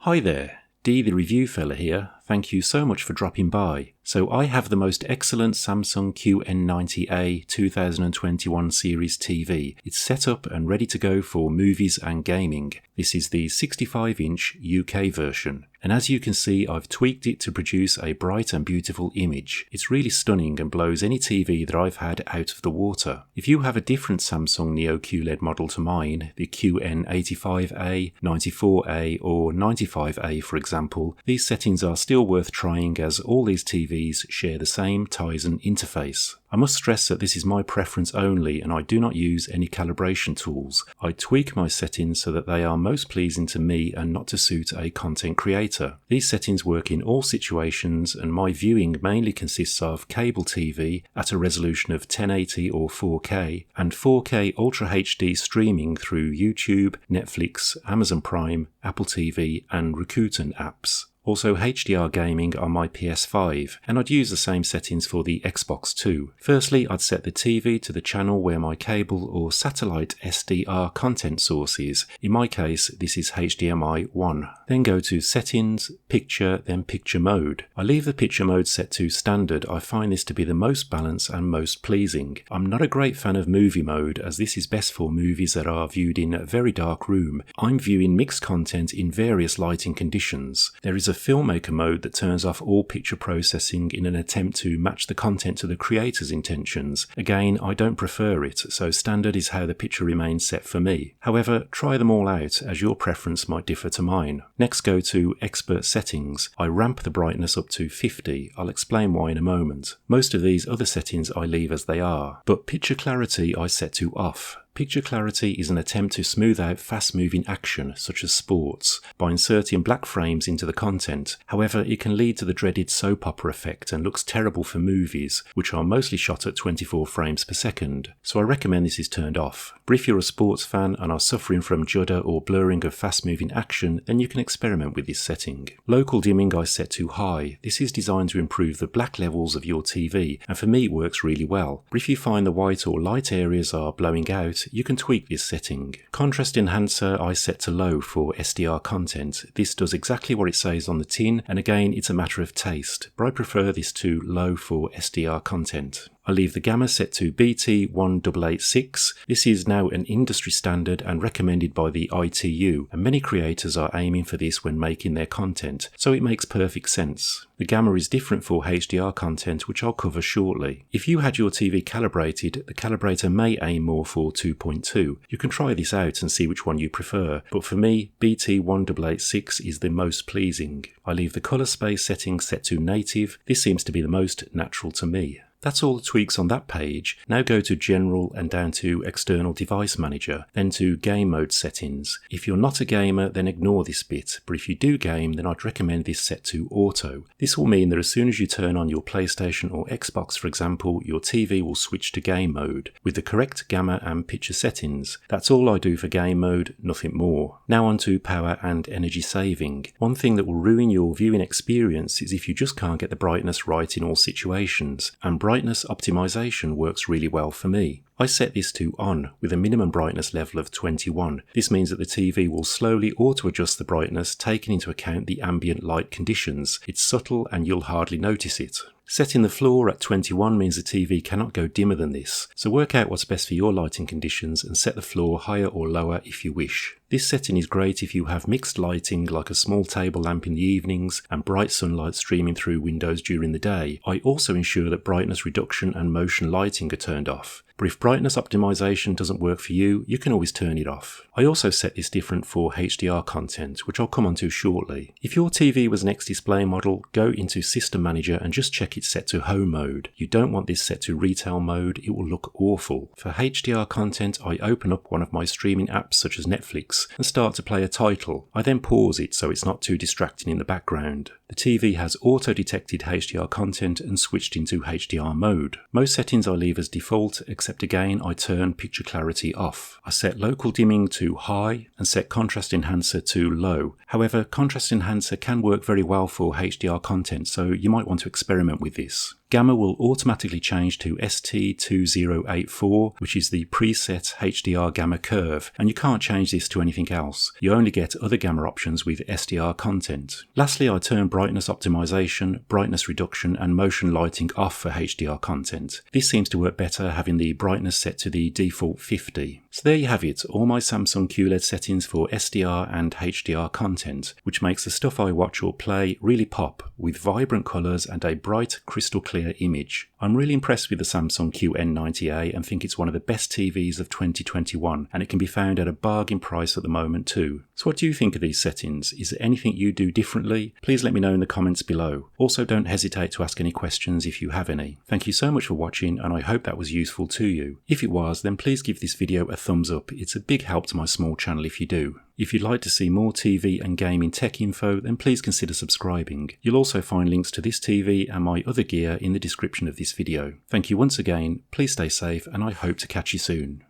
Hi there, Dee the review fella here. Thank you so much for dropping by. So I have the most excellent Samsung QN90A 2021 series TV. It's set up and ready to go for movies and gaming. This is the 65-inch UK version. And as you can see, I've tweaked it to produce a bright and beautiful image. It's really stunning and blows any TV that I've had out of the water. If you have a different Samsung Neo QLED model to mine, the QN85A, 94A or 95A for example, these settings are still worth trying as all these TVs share the same Tizen interface. I must stress that this is my preference only and I do not use any calibration tools. I tweak my settings so that they are most pleasing to me and not to suit a content creator. These settings work in all situations and my viewing mainly consists of cable TV at a resolution of 1080 or 4K and 4K Ultra HD streaming through YouTube, Netflix, Amazon Prime, Apple TV and Rakuten apps. Also HDR gaming on my PS5, and I'd use the same settings for the Xbox too. Firstly, I'd set the TV to the channel where my cable or satellite SDR content source is. In my case, this is HDMI 1. Then go to Settings, Picture, then Picture Mode. I leave the picture mode set to Standard. I find this to be the most balanced and most pleasing. I'm not a great fan of Movie Mode as this is best for movies that are viewed in a very dark room. I'm viewing mixed content in various lighting conditions. There is a filmmaker mode that turns off all picture processing in an attempt to match the content to the creator's intentions. Again, I don't prefer it, so standard is how the picture remains set for me. However, try them all out as your preference might differ to mine. Next, go to Expert Settings. I ramp the brightness up to 50. I'll explain why in a moment. Most of these other settings I leave as they are, but picture clarity I set to off. Picture clarity is an attempt to smooth out fast-moving action, such as sports, by inserting black frames into the content. However, it can lead to the dreaded soap opera effect and looks terrible for movies, which are mostly shot at 24 frames per second, so I recommend this is turned off. But if you're a sports fan and are suffering from judder or blurring of fast-moving action, then you can experiment with this setting. Local dimming I set to high. This is designed to improve the black levels of your TV, and for me it works really well. But if you find the white or light areas are blowing out, you can tweak this setting. Contrast enhancer I set to low for SDR content. This does exactly what it says on the tin, and again it's a matter of taste, but I prefer this to low for SDR content. I leave the gamma set to BT1886. This is now an industry standard and recommended by the ITU, and many creators are aiming for this when making their content, so it makes perfect sense. The gamma is different for HDR content, which I'll cover shortly. If you had your TV calibrated, the calibrator may aim more for 2.2. You can try this out and see which one you prefer, but for me, BT1886 is the most pleasing. I leave the colour space setting set to native. This seems to be the most natural to me. That's all the tweaks on that page. Now go to General and down to External Device Manager, then to Game Mode Settings. If you're not a gamer, then ignore this bit, but if you do game, then I'd recommend this set to Auto. This will mean that as soon as you turn on your PlayStation or Xbox, for example, your TV will switch to game mode, with the correct gamma and picture settings. That's all I do for game mode, nothing more. Now on to power and energy saving. One thing that will ruin your viewing experience is if you just can't get the brightness right in all situations, and brightness optimization works really well for me. I set this to on with a minimum brightness level of 21. This means that the TV will slowly auto-adjust the brightness taking into account the ambient light conditions. It's subtle and you'll hardly notice it. Setting the floor at 21 means the TV cannot go dimmer than this, so work out what's best for your lighting conditions and set the floor higher or lower if you wish. This setting is great if you have mixed lighting like a small table lamp in the evenings and bright sunlight streaming through windows during the day. I also ensure that brightness reduction and motion lighting are turned off. But if brightness optimization doesn't work for you, you can always turn it off. I also set this different for HDR content, which I'll come onto shortly. If your TV was an X-Display model, go into System Manager and just check it's set to Home mode. You don't want this set to Retail mode, it will look awful. For HDR content, I open up one of my streaming apps such as Netflix and start to play a title. I then pause it so it's not too distracting in the background. The TV has auto-detected HDR content and switched into HDR mode. Most settings I leave as default, except again I turn picture clarity off. I set local dimming to high and set contrast enhancer to low. However, contrast enhancer can work very well for HDR content, so you might want to experiment with this. Gamma will automatically change to ST2084, which is the preset HDR gamma curve, and you can't change this to anything else. You only get other gamma options with SDR content. Lastly, I turn brightness optimization, brightness reduction and motion lighting off for HDR content. This seems to work better having the brightness set to the default 50. So there you have it, all my Samsung QLED settings for SDR and HDR content, which makes the stuff I watch or play really pop with vibrant colours and a bright crystal clear image. I'm really impressed with the Samsung QN90A and think it's one of the best TVs of 2021, and it can be found at a bargain price at the moment too. So what do you think of these settings? Is there anything you do differently? Please let me know in the comments below. Also, don't hesitate to ask any questions if you have any. Thank you so much for watching, and I hope that was useful to you. If it was, then please give this video a thumbs up. It's a big help to my small channel if you do. If you'd like to see more TV and gaming tech info, then please consider subscribing. You'll also find links to this TV and my other gear in the description of this video. Thank you once again, please stay safe, and I hope to catch you soon.